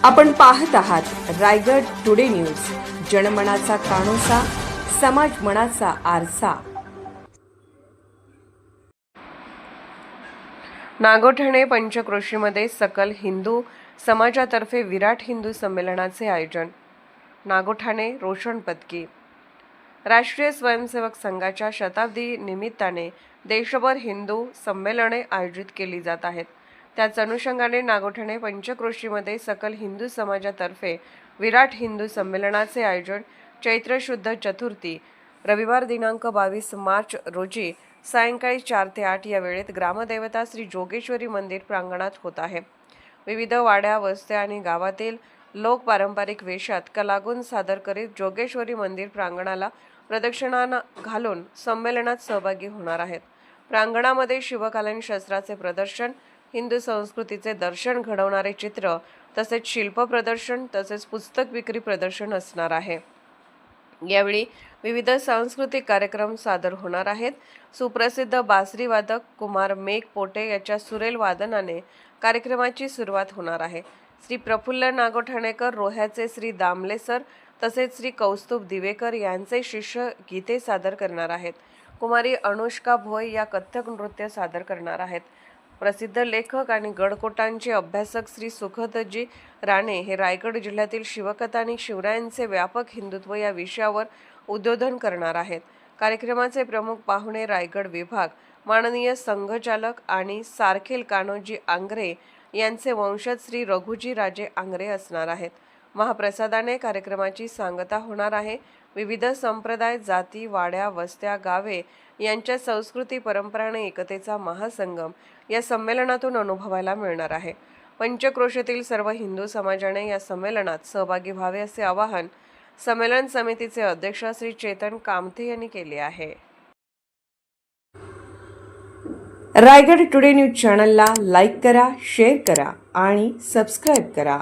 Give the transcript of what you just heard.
आपण पाहत आहात रायगड टुडे न्यूज, जनमनाचा कानोसा, समाज मनाचा आरसा। नागोठणे पंचक्रोशीमध्ये सकल हिंदू समाजातर्फे विराट हिंदू संमेलनाचे आयोजन। नागोठणे रोशन पदकी। राष्ट्रीय स्वयंसेवक संघाच्या शताब्दी निमित्ताने देशभर हिंदू संमेलने आयोजित केली जात आहेत। त्याच अनुषंगाने नागोठणे पंचक्रोशीमध्ये सकल हिंदू समाजातर्फे विराट हिंदू संमेलनाचे आयोजन चैत्र शुद्ध चतुर्थी रविवार दिनांक 22 मार्च रोजी सायंकाळी 4 ते 8 या वेळेत ग्रामदेवता श्री जोगेश्वरी मंदिर प्रांगणात होत आहे। विविध वाड्या, वस्त्या आणि गावातील लोक पारंपरिक वेशात कलागुण सादर करीत जोगेश्वरी मंदिर प्रांगणाला प्रदक्षिणा घालून संमेलनात सहभागी होणार आहेत। प्रांगणामध्ये शिवकालीन शस्त्राचे प्रदर्शन, हिंदू संस्कृतीचे दर्शन घडवणारे चित्र तसेच शिल्प प्रदर्शन तसेच पुस्तक विक्री प्रदर्शन असणार आहे। यावेळी विविध सांस्कृतिक कार्यक्रम सादर होणार आहेत। सुप्रसिद्ध बासरी वादक कुमार मेघ पोटे याच्या सुरेल वादनाने कार्यक्रमाची सुरुवात होणार आहे। श्री प्रफुल्ल नागोठणेकर रोह्याचे श्री दामले सर तसेच श्री कौस्तुभ दिवेकर यांचे शिष्य गीते सादर करणार आहेत। कुमारी अनुष्का भोय या कथ्थक नृत्य सादर करणार आहेत। प्रसिद्ध लेखक आणि गडकोटांचे अभ्यासक श्री सुखदजी राणे हे रायगड जिल्ह्यातील शिवकथा आणि शिवरायांचे व्यापक हिंदुत्व या विषयावर उद्बोधन करणार आहेत। कार्यक्रमाचे प्रमुख पाहुणे रायगड विभाग माननीय संघचालक आणि सारखेल कान्होजी आंग्रे यांचे वंशज श्री रघुजी राजे आंग्रे असणार आहेत। महाप्रसादाने कार्यक्रमाची सांगता होणार आहे। विविध संप्रदाय, जाती, वाड्या, वस्त्या, गावे यांच्या संस्कृती परंपरा आणि एकतेचा महासंगम या संमेलनातून अनुभवायला मिळणार आहे। पंचक्रोशीतील सर्व हिंदू समाजाने या संमेलनात सहभागी व्हावे असे आवाहन संमेलन समितीचे अध्यक्ष श्री चेतन कामथे यांनी केले आहे। रायगड टुडे न्यूज चॅनलला लाईक करा, शेअर करा आणि सबस्क्राईब करा।